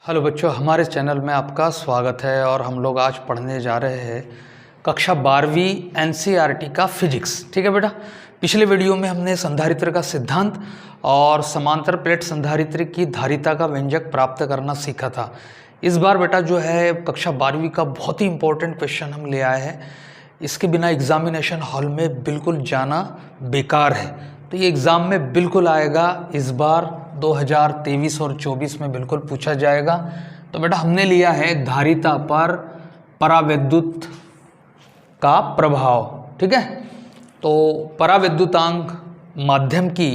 Hello बच्चों, हमारे channel में आपका स्वागत है और हम लोग आज पढ़ने जा रहे हैं कक्षा 12वीं एनसीईआरटी का फिजिक्स। ठीक है बेटा, पिछले वीडियो में हमने संधारित्र का सिद्धांत और समांतर प्लेट संधारित्र की धारिता का व्यंजक प्राप्त करना सीखा था। इस बार बेटा जो है कक्षा 12वीं का बहुत ही इंपॉर्टेंट क्वेश्चन हम ले आए हैं। इसके बिना एग्जामिनेशन हॉल में बिल्कुल जाना बेकार है, तो ये एग्ज़ाम में बिल्कुल आएगा। इस बार 2023 और 24 में बिल्कुल पूछा जाएगा। तो बेटा हमने लिया है धारिता पर परावैद्युत का प्रभाव। ठीक है, तो परावैद्युतांक माध्यम की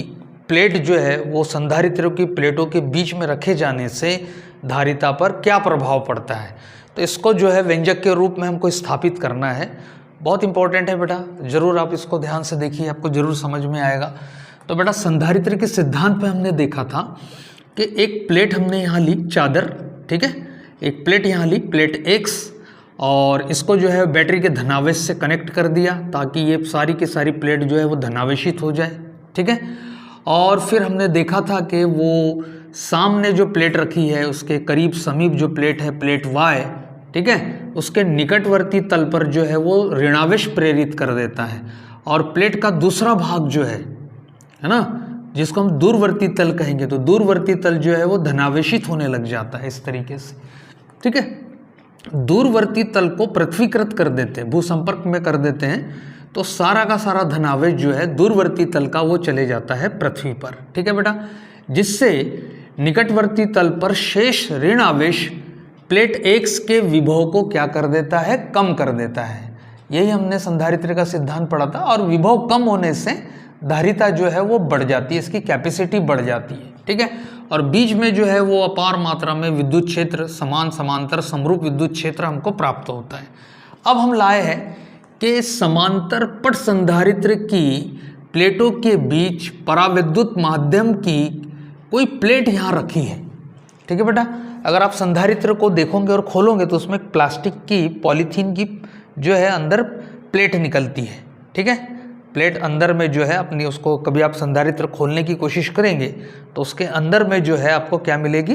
प्लेट जो है वो संधारित्र की प्लेटों के बीच में रखे जाने से धारिता पर क्या प्रभाव पड़ता है, तो इसको जो है व्यंजक के रूप में हमको स्थापित करना है। बहुत इंपॉर्टेंट है बेटा, ज़रूर आप इसको ध्यान से देखिए, आपको ज़रूर समझ में आएगा। तो बेटा संधारित्र के सिद्धांत पे हमने देखा था कि एक प्लेट हमने यहाँ ली चादर, ठीक है, एक प्लेट यहाँ ली प्लेट X, और इसको जो है बैटरी के धनावेश से कनेक्ट कर दिया ताकि ये सारी की सारी प्लेट जो है वो धनावेशित हो जाए। ठीक है, और फिर हमने देखा था कि वो सामने जो प्लेट रखी है उसके करीब समीप जो प्लेट है प्लेट Y, ठीक है, उसके निकटवर्ती तल पर जो है वो ऋणावेश प्रेरित कर देता है, और प्लेट का दूसरा भाग जो है ना, जिसको हम दूरवर्ती तल कहेंगे, तो दूरवर्ती तल जो है वो धनावेशित होने लग जाता है इस तरीके से। ठीक है, दूरवर्ती तल को पृथ्वीकृत कर देते हैं, भूसंपर्क में कर देते हैं, तो सारा का सारा धनावेश जो है दूरवर्ती तल का वो चले जाता है पृथ्वी पर। ठीक है बेटा, जिससे निकटवर्ती तल पर शेष ऋण आवेश प्लेट X के विभव को क्या कर देता है, कम कर देता है। यही हमने संधारित्र का सिद्धांत पढ़ा था, और विभव कम होने से धारिता जो है वो बढ़ जाती है, इसकी कैपेसिटी बढ़ जाती है। ठीक है, और बीच में जो है वो अपार मात्रा में विद्युत क्षेत्र, समान समांतर समरूप विद्युत क्षेत्र हमको प्राप्त होता है। अब हम लाए हैं कि समांतर पट संधारित्र की प्लेटों के बीच परावैद्युत माध्यम की कोई प्लेट यहाँ रखी है। ठीक है बेटा, अगर आप संधारित्र को देखोगे और खोलोगे तो उसमें प्लास्टिक की, पॉलीथीन की जो है अंदर प्लेट निकलती है। ठीक है, प्लेट अंदर में जो है अपनी, उसको कभी आप संधारित्र खोलने की कोशिश करेंगे तो उसके अंदर में जो है आपको क्या मिलेगी,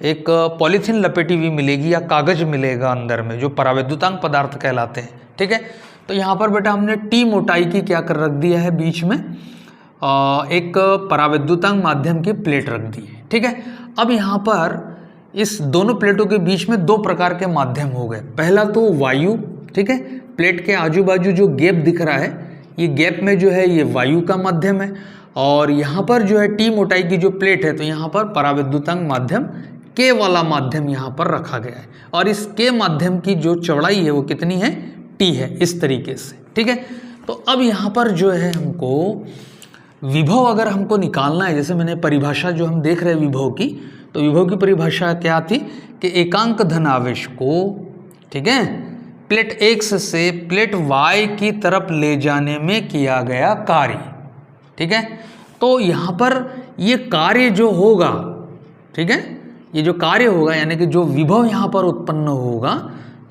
एक पॉलीथीन लपेटी हुई मिलेगी या कागज मिलेगा अंदर में, जो परावैद्युतांक पदार्थ कहलाते हैं। ठीक है, तो यहाँ पर बेटा हमने T मोटाई की क्या कर रख दिया है, बीच में एक परावैद्युतांक माध्यम की प्लेट रख दी है। ठीक है, अब यहाँ पर इस दोनों प्लेटों के बीच में दो प्रकार के माध्यम हो गए। पहला तो वायु, ठीक है, प्लेट के आजू बाजू जो गैप दिख रहा है, ये गैप में जो है ये वायु का माध्यम है, और यहाँ पर जो है T मोटाई की जो प्लेट है, तो यहाँ पर परावैद्युतांक माध्यम K वाला माध्यम यहाँ पर रखा गया है, और इस K माध्यम की जो चौड़ाई है वो कितनी है, T है, इस तरीके से। ठीक है, तो अब यहाँ पर जो है हमको विभव अगर हमको निकालना है, जैसे मैंने परिभाषा जो हम देख रहे हैं विभव की, तो विभव की परिभाषा क्या थी कि एकांक धनावेश को, ठीक है, प्लेट X से प्लेट Y की तरफ ले जाने में किया गया कार्य। ठीक है, तो यहाँ पर ये कार्य जो होगा, ठीक है, ये जो कार्य होगा यानी कि जो विभव यहाँ पर उत्पन्न होगा,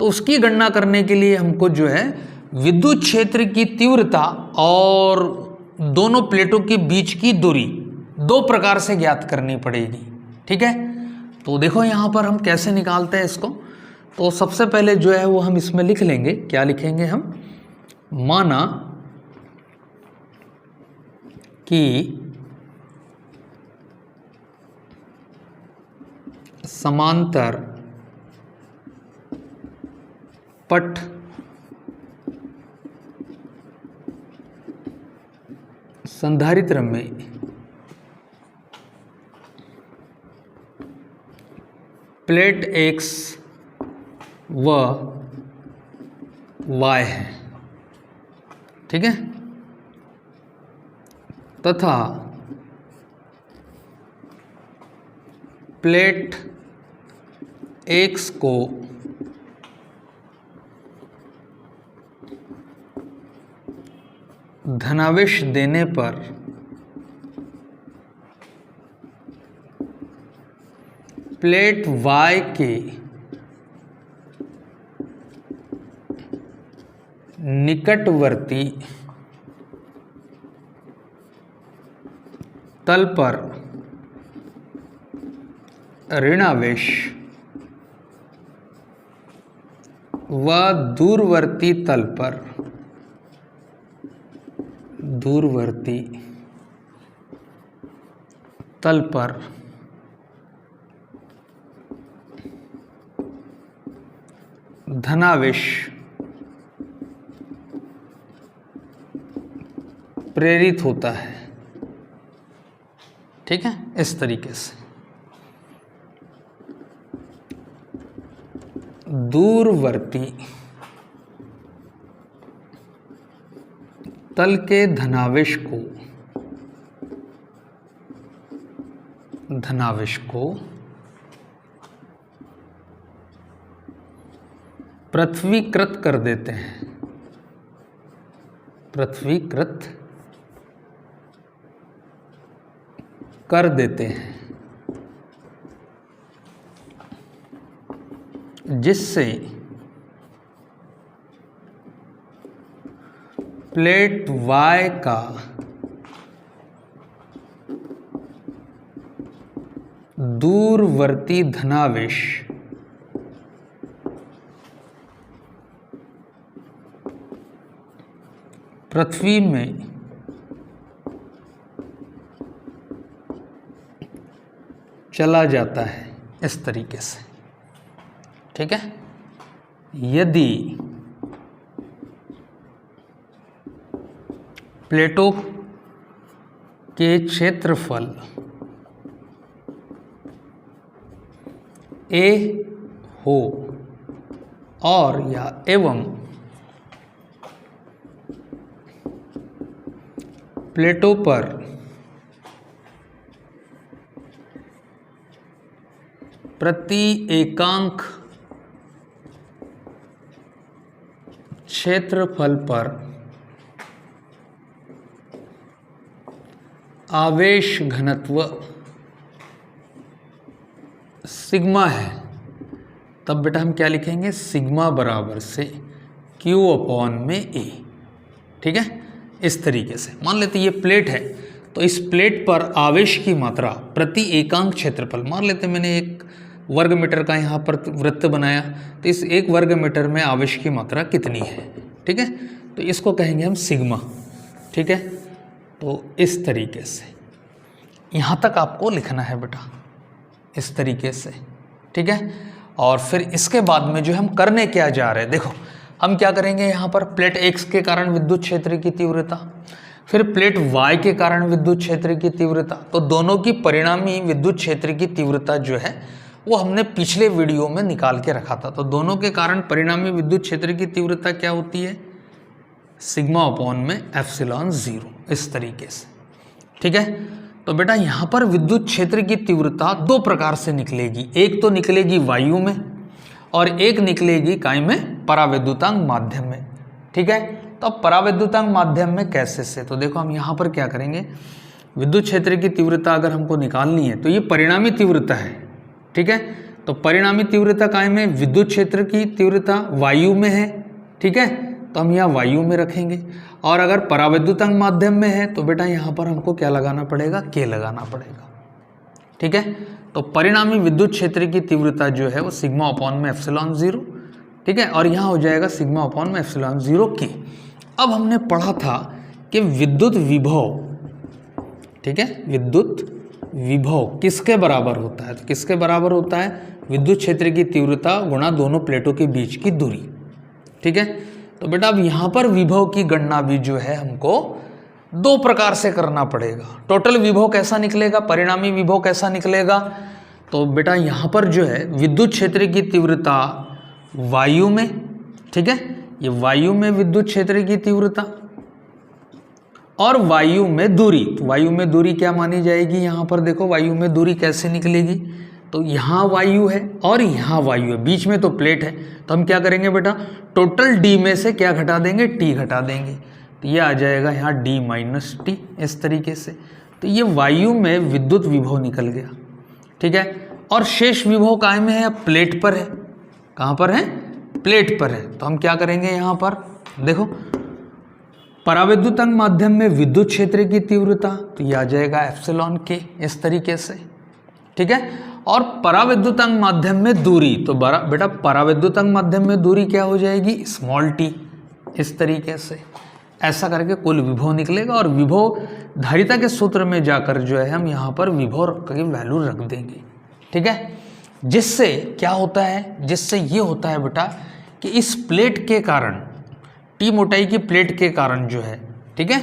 तो उसकी गणना करने के लिए हमको जो है विद्युत क्षेत्र की तीव्रता और दोनों प्लेटों के बीच की दूरी दो प्रकार से ज्ञात करनी पड़ेगी। ठीक है, तो देखो यहाँ पर हम कैसे निकालते हैं इसको। तो सबसे पहले जो है वो हम इसमें लिख लेंगे, क्या लिखेंगे हम, माना कि समांतर पट संधारित्र में प्लेट X व Y है। ठीक है, तथा प्लेट X को धनावेश देने पर प्लेट Y के निकटवर्ती तल पर ऋणावेश व दूरवर्ती तल पर धनावेश प्रेरित होता है। ठीक है, इस तरीके से दूरवर्ती तल के धनावेश को पृथ्वीकृत कर देते हैं, जिससे प्लेट Y का दूरवर्ती धनावेश पृथ्वी में चला जाता है, इस तरीके से। ठीक है, यदि प्लेटों के क्षेत्रफल A हो और या एवं प्लेटों पर प्रति एकांक क्षेत्रफल पर आवेश घनत्व सिग्मा है, तब बेटा हम क्या लिखेंगे, सिग्मा बराबर से Q अपॉन में A। ठीक है, इस तरीके से मान लेते ये प्लेट है, तो इस प्लेट पर आवेश की मात्रा प्रति एकांक क्षेत्रफल, मान लेते मैंने एक वर्ग मीटर का यहाँ पर वृत्त बनाया, तो इस एक वर्ग मीटर में आवेश की मात्रा कितनी है। ठीक है, तो इसको कहेंगे हम सिग्मा। ठीक है, तो इस तरीके से यहाँ तक आपको लिखना है बेटा, इस तरीके से। ठीक है, और फिर इसके बाद में जो हम करने क्या जा रहे हैं, देखो हम क्या करेंगे, यहाँ पर प्लेट X के कारण विद्युत क्षेत्र की तीव्रता, फिर प्लेट Y के कारण विद्युत क्षेत्र की तीव्रता, तो दोनों की परिणामी विद्युत क्षेत्र की तीव्रता जो है वो हमने पिछले वीडियो में निकाल के रखा था। तो दोनों के कारण परिणामी विद्युत क्षेत्र की तीव्रता क्या होती है, सिग्मा अपॉन में एप्सिलॉन 0, इस तरीके से। ठीक है, तो बेटा यहाँ पर विद्युत क्षेत्र की तीव्रता दो प्रकार से निकलेगी, एक तो निकलेगी वायु में और एक निकलेगी काय में, परावैद्युतांक माध्यम में। ठीक है, तो अब परावैद्युतांक माध्यम में कैसे से, तो देखो हम यहाँ पर क्या करेंगे, विद्युत क्षेत्र की तीव्रता अगर हमको निकालनी है तो ये परिणामी तीव्रता है। ठीक है, तो परिणामी तीव्रता काय में, विद्युत क्षेत्र की तीव्रता वायु में है। ठीक है, तो हम यहाँ वायु में रखेंगे, और अगर परावैद्युतांक माध्यम में है तो बेटा यहाँ पर हमको क्या लगाना पड़ेगा, K लगाना पड़ेगा। ठीक है, तो परिणामी विद्युत क्षेत्र की तीव्रता जो है वो सिग्मा अपॉन में एप्सिलॉन 0। ठीक है, और यहाँ हो जाएगा सिग्मा अपॉन में एप्सिलॉन 0 K। अब हमने पढ़ा था कि विद्युत विभव, ठीक है, विद्युत विभव किसके बराबर होता है, तो किसके बराबर होता है, विद्युत क्षेत्र की तीव्रता गुणा दोनों प्लेटों के बीच की दूरी। ठीक है, तो बेटा अब यहाँ पर विभव की गणना भी जो है हमको दो प्रकार से करना पड़ेगा। टोटल विभव कैसा निकलेगा, परिणामी विभव कैसा निकलेगा, तो बेटा यहाँ पर जो है विद्युत क्षेत्र की तीव्रता वायु में, ठीक है, ये वायु में विद्युत क्षेत्र की तीव्रता, और वायु में दूरी, तो वायु में दूरी क्या मानी जाएगी, यहाँ पर देखो वायु में दूरी कैसे निकलेगी, तो यहाँ वायु है और यहाँ वायु है, बीच में तो प्लेट है, तो हम क्या करेंगे बेटा, टोटल D में से क्या घटा देंगे, T घटा देंगे, तो ये आ जाएगा यहाँ D माइनस T, इस तरीके से। तो ये वायु में विद्युत विभव निकल गया। ठीक है, और शेष विभव काय में है, प्लेट पर है। कहाँ पर है, प्लेट पर है, तो हम क्या करेंगे यहाँ पर देखो, परावैद्युतांक माध्यम में विद्युत क्षेत्र की तीव्रता, तो ये आ जाएगा एप्सिलॉन K, इस तरीके से। ठीक है, और पराविद्युतांक माध्यम में दूरी, तो बेटा पराविद्युतांक माध्यम में दूरी क्या हो जाएगी, स्मॉल टी। इस तरीके से ऐसा करके कुल विभव निकलेगा और विभव धारिता के सूत्र में जाकर जो है हम यहाँ पर विभव की वैल्यू रख देंगे, ठीक है। जिससे क्या होता है, जिससे ये होता है बेटा कि इस प्लेट के कारण, टी मोटाई की प्लेट के कारण जो है, ठीक है,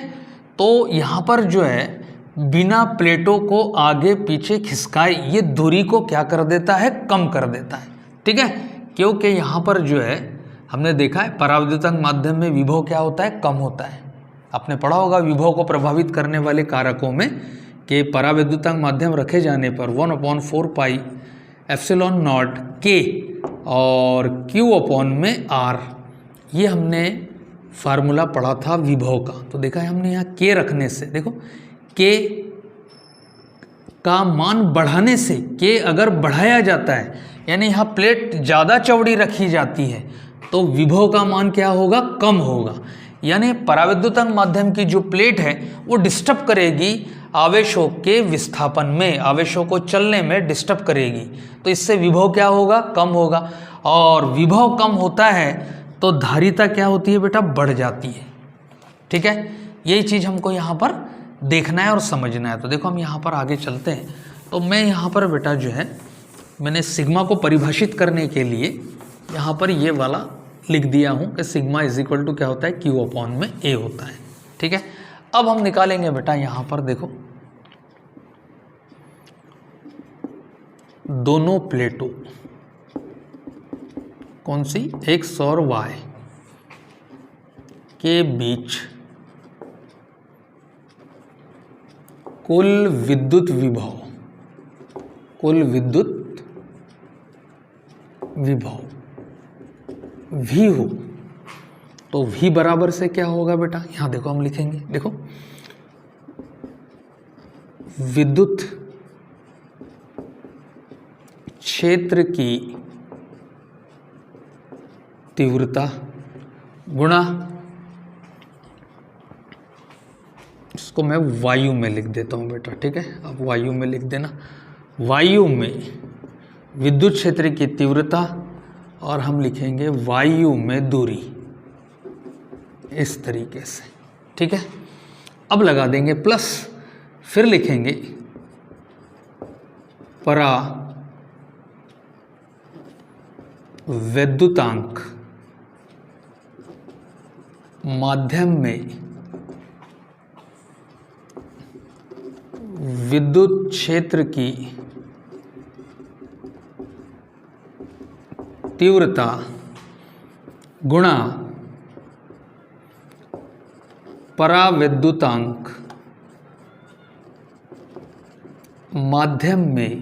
तो यहाँ पर जो है बिना प्लेटों को आगे पीछे खिसकाए ये दूरी को क्या कर देता है, कम कर देता है, ठीक है। क्योंकि यहाँ पर जो है हमने देखा है पराविद्युतांक माध्यम में विभव क्या होता है, कम होता है। आपने पढ़ा होगा विभव को प्रभावित करने वाले कारकों में कि पराविद्युतांक माध्यम रखे जाने पर 1/4 पाई एप्सिलॉन नॉट के और Q अपॉन में R, ये हमने फार्मूला पढ़ा था विभव का। तो देखा है हमने यहाँ K रखने से, देखो K का मान बढ़ाने से, K अगर बढ़ाया जाता है यानी यहाँ प्लेट ज़्यादा चौड़ी रखी जाती है तो विभव का मान क्या होगा, कम होगा। यानी पराविद्युतांक माध्यम की जो प्लेट है वो डिस्टर्ब करेगी आवेशों के विस्थापन में, आवेशों को चलने में डिस्टर्ब करेगी, तो इससे विभव क्या होगा, कम होगा। और विभव कम होता है तो धारिता क्या होती है बेटा, बढ़ जाती है, ठीक है। यही चीज़ हमको यहाँ पर देखना है और समझना है। तो देखो हम यहाँ पर आगे चलते हैं। तो मैं यहाँ पर बेटा जो है मैंने सिग्मा को परिभाषित करने के लिए यहाँ पर ये वाला लिख दिया हूँ कि सिग्मा इज इक्वल टू क्या होता है, Q अपॉन में A होता है, ठीक है। अब हम निकालेंगे बेटा यहाँ पर देखो दोनों प्लेटों, कौन सी, X और Y के बीच कुल विद्युत विभव, कुल विद्युत विभव V हो तो V बराबर से क्या होगा बेटा, यहाँ देखो हम लिखेंगे, देखो विद्युत क्षेत्र की तीव्रता गुणा, इसको मैं वायु में लिख देता हूँ बेटा, ठीक है। अब वायु में लिख देना, वायु में विद्युत क्षेत्र की तीव्रता और हम लिखेंगे वायु में दूरी, इस तरीके से, ठीक है। अब लगा देंगे प्लस, फिर लिखेंगे परा विद्युतांक माध्यम में विद्युत क्षेत्र की तीव्रता गुणा पराविद्युतांक माध्यम में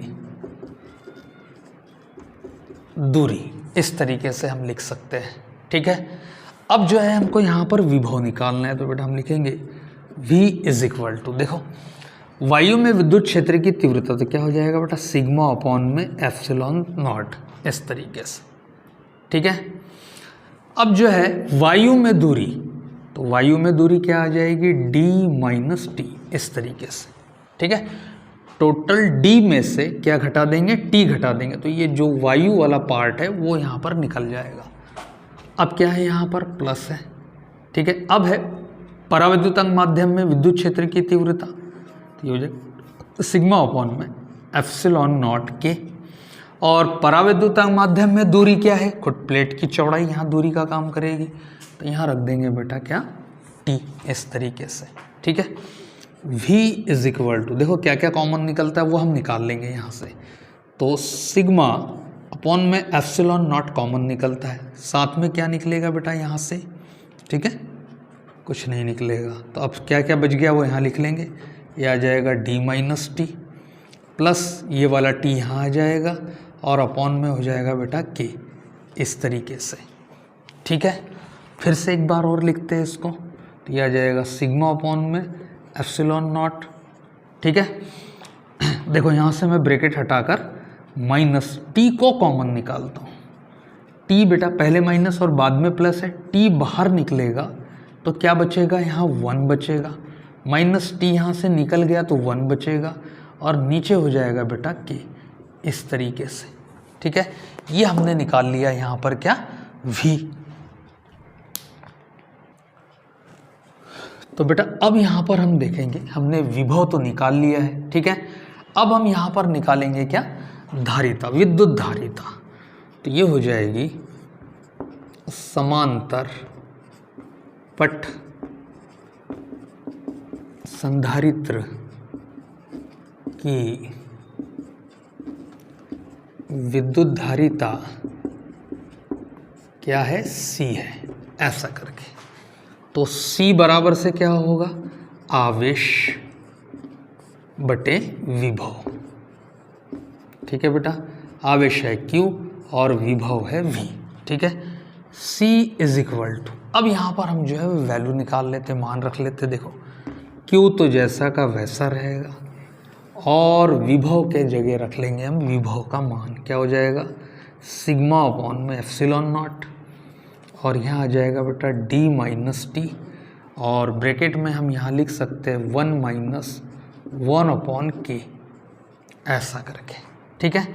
दूरी, इस तरीके से हम लिख सकते हैं, ठीक है। अब जो है हमको यहाँ पर विभव निकालना है, तो बेटा हम लिखेंगे V इज इक्वल टू, देखो वायु में विद्युत क्षेत्र की तीव्रता, तो क्या हो जाएगा बेटा, सिग्मा अपॉन में एप्सिलॉन नॉट, इस तरीके से, ठीक है। अब जो है वायु में दूरी, तो वायु में दूरी क्या आ जाएगी, D माइनस टी, इस तरीके से, ठीक है। टोटल D में से क्या घटा देंगे, T घटा देंगे, तो ये जो वायु वाला पार्ट है वो यहाँ पर निकल जाएगा। अब क्या है, यहाँ पर प्लस है, ठीक है। अब है पराविद्युतांक माध्यम में विद्युत क्षेत्र की तीव्रता, तो ये हो जाएगा सिग्मा अपॉन में एप्सिलॉन नॉट के, और पराविद्युतांक माध्यम में दूरी क्या है, खुद प्लेट की चौड़ाई यहाँ दूरी का काम करेगी, तो यहाँ रख देंगे बेटा क्या, T, इस तरीके से, ठीक है। V इज इक्वल टू, देखो क्या क्या कॉमन निकलता है वो हम निकाल लेंगे यहाँ से, तो सिग्मा अपॉन में एप्सिलॉन नॉट कॉमन निकलता है, साथ में क्या निकलेगा बेटा यहाँ से, ठीक है, कुछ नहीं निकलेगा। तो अब क्या क्या बच गया वो यहाँ लिख लेंगे, ये आ जाएगा D माइनस टी प्लस ये वाला T यहाँ आ जाएगा और अपॉन में हो जाएगा बेटा K, इस तरीके से, ठीक है। फिर से एक बार और लिखते हैं इसको, तो ये आ जाएगा सिग्मा अपॉन में एप्सिलॉन नॉट, ठीक है। देखो यहाँ से मैं ब्रैकेट हटाकर माइनस T को कॉमन निकालता हूँ, T बेटा पहले माइनस और बाद में प्लस है, T बाहर निकलेगा तो क्या बचेगा, यहाँ 1 बचेगा, माइनस T यहाँ से निकल गया तो 1 बचेगा और नीचे हो जाएगा बेटा K, इस तरीके से, ठीक है। ये हमने निकाल लिया यहाँ पर क्या, V। तो बेटा अब यहाँ पर हम देखेंगे, हमने विभव तो निकाल लिया है, ठीक है। अब हम यहाँ पर निकालेंगे क्या, धारिता, विद्युत धारिता। तो ये हो जाएगी समांतर पट संधारित्र की विद्युत धारिता क्या है, C है, ऐसा करके। तो C बराबर से क्या होगा, आवेश बटे विभव, ठीक है बेटा। आवेश है Q और विभव है V, ठीक है। C इज इक्वल टू, अब यहाँ पर हम जो है वैल्यू निकाल लेते, मान रख लेते। देखो Q तो जैसा का वैसा रहेगा और विभव के जगह रख लेंगे हम विभव का मान, क्या हो जाएगा, सिग्मा अपॉन में एप्सिलॉन नॉट, और यहाँ आ जाएगा बेटा D माइनस टी, और ब्रैकेट में हम यहाँ लिख सकते हैं 1 माइनस 1 अपॉन के, ऐसा करके, ठीक है।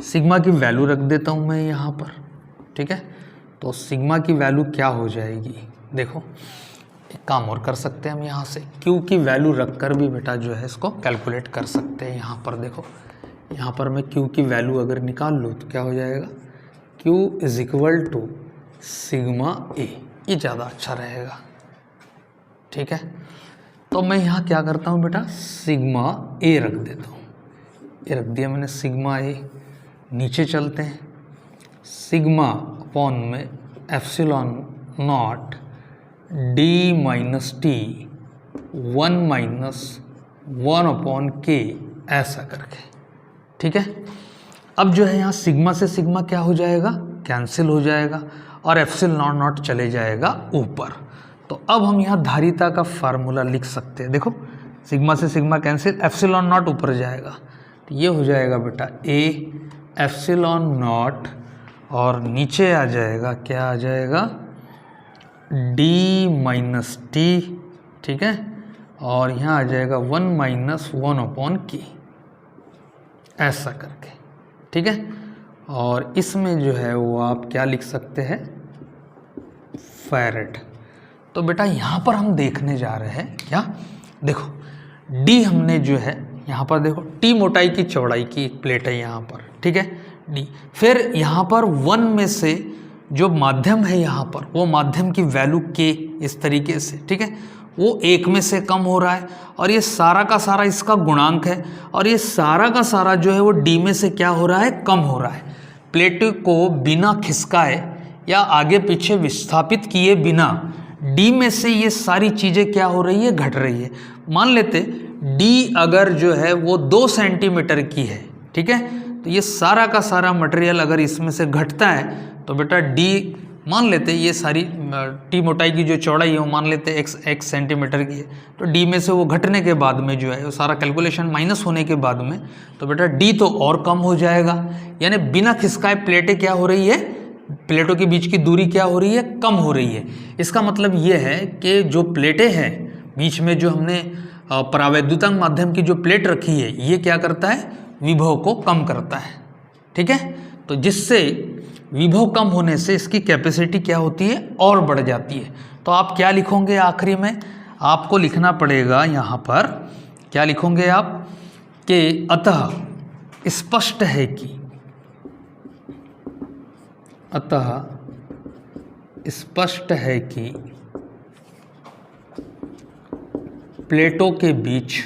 सिग्मा की वैल्यू रख देता हूँ मैं यहाँ पर, ठीक है। तो सिग्मा की वैल्यू क्या हो जाएगी, देखो एक काम और कर सकते हैं हम यहाँ से, Q की वैल्यू रख कर भी बेटा जो है इसको कैलकुलेट कर सकते हैं। यहाँ पर देखो, यहाँ पर मैं Q की वैल्यू अगर निकाल लूँ तो क्या हो जाएगा, Q is equal to sigma A, ये ज़्यादा अच्छा रहेगा, ठीक है। तो मैं यहाँ क्या करता हूँ बेटा, सिग्मा A रख देता हूँ, ये रख दिया मैंने सिग्मा A। नीचे चलते हैं, सिग्मा अपॉन में epsilon not D minus T 1 minus 1 upon के, ऐसा करके, ठीक है। अब जो है यहाँ सिग्मा से सिग्मा क्या हो जाएगा, कैंसिल हो जाएगा, और एप्सिलॉन नॉट चले जाएगा ऊपर। तो अब हम यहाँ धारिता का फार्मूला लिख सकते हैं। देखो सिग्मा से सिग्मा कैंसिल, एप्सिलॉन नॉट ऊपर जाएगा, तो ये हो जाएगा बेटा A एप्सिलॉन नॉट, और नीचे आ जाएगा, क्या आ जाएगा, D माइनस टी, ठीक है, और यहाँ आ जाएगा 1 माइनस 1 अपॉन के, ऐसा करके, ठीक है। और इसमें जो है वो आप क्या लिख सकते हैं, फैरेड। तो बेटा यहाँ पर हम देखने जा रहे हैं क्या, देखो D हमने जो है यहाँ पर देखो T मोटाई की चौड़ाई की एक प्लेट है यहाँ पर, ठीक है, D। फिर यहाँ पर 1 में से जो माध्यम है यहाँ पर, वो माध्यम की वैल्यू K इस तरीके से, ठीक है, वो 1 में से कम हो रहा है, और ये सारा का सारा इसका गुणांक है, और ये सारा का सारा जो है वो D में से क्या हो रहा है, कम हो रहा है। प्लेट को बिना खिसकाए या आगे पीछे विस्थापित किए बिना D में से ये सारी चीज़ें क्या हो रही है, घट रही है। मान लेते D अगर जो है वो 2 सेंटीमीटर की है, ठीक है, तो ये सारा का सारा मटेरियल अगर इसमें से घटता है तो बेटा D मान लेते ये सारी T मोटाई की जो चौड़ाई है वो मान लेते x सेंटीमीटर की है, तो D में से वो घटने के बाद में जो है वो सारा कैलकुलेशन माइनस होने के बाद में तो बेटा D तो और कम हो जाएगा। यानी बिना खिसकाए प्लेटें क्या हो रही है, प्लेटों के बीच की दूरी क्या हो रही है, कम हो रही है। इसका मतलब ये है कि जो प्लेटें हैं बीच में, जो हमने परावैद्युतांक माध्यम की जो प्लेट रखी है, ये क्या करता है, विभव को कम करता है, ठीक है। तो जिससे विभव कम होने से इसकी कैपेसिटी क्या होती है, और बढ़ जाती है। तो आप क्या लिखोगे आखिरी में, आपको लिखना पड़ेगा यहाँ पर, क्या लिखोगे आप, कि अतः स्पष्ट है कि, अतः स्पष्ट है कि प्लेटों के बीच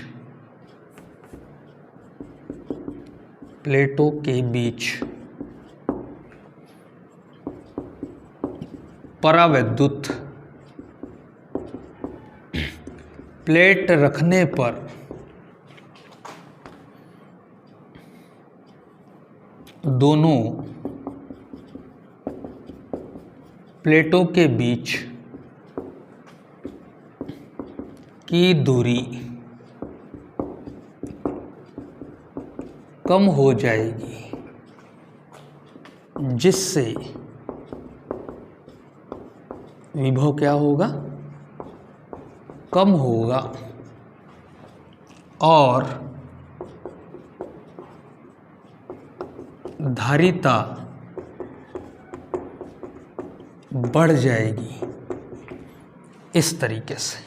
परावैद्युत प्लेट रखने पर दोनों प्लेटों के बीच की दूरी कम हो जाएगी, जिससे विभव क्या होगा, कम होगा, और धारिता बढ़ जाएगी इस तरीके से।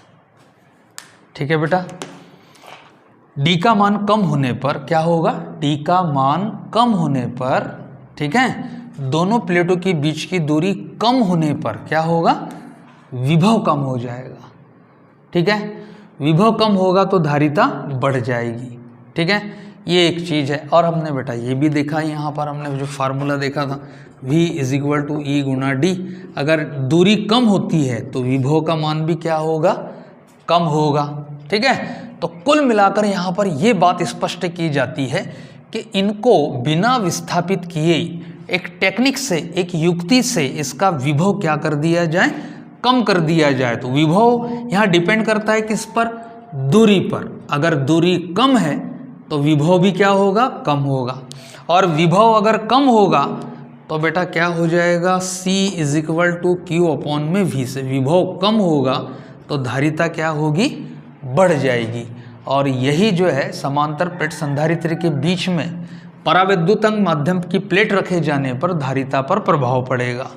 ठीक है बेटा, डी का मान कम होने पर क्या होगा, डी का मान कम होने पर, ठीक है, दोनों प्लेटों के बीच की दूरी कम होने पर क्या होगा, विभव कम हो जाएगा। ठीक है, विभव कम होगा तो धारिता बढ़ जाएगी। ठीक है, ये एक चीज़ है। और हमने बेटा ये भी देखा, यहाँ पर हमने जो फार्मूला देखा था V is equal to E गुना डी। अगर दूरी कम होती है तो विभव का मान भी क्या होगा, कम होगा। ठीक है, तो कुल मिलाकर यहाँ पर ये बात स्पष्ट की जाती है कि इनको बिना विस्थापित किए एक टेक्निक से, एक युक्ति से इसका विभव क्या कर दिया जाए, कम कर दिया जाए। तो विभव यहाँ डिपेंड करता है किस पर, दूरी पर। अगर दूरी कम है तो विभव भी क्या होगा, कम होगा। और विभव अगर कम होगा तो बेटा क्या हो जाएगा, C is equal to Q upon में V से। विभव कम होगा तो धारिता क्या होगी, बढ़ जाएगी। और यही जो है समांतर प्लेट संधारित्र के बीच में परावैद्युतंग माध्यम की प्लेट रखे जाने पर धारिता पर प्रभाव पड़ेगा।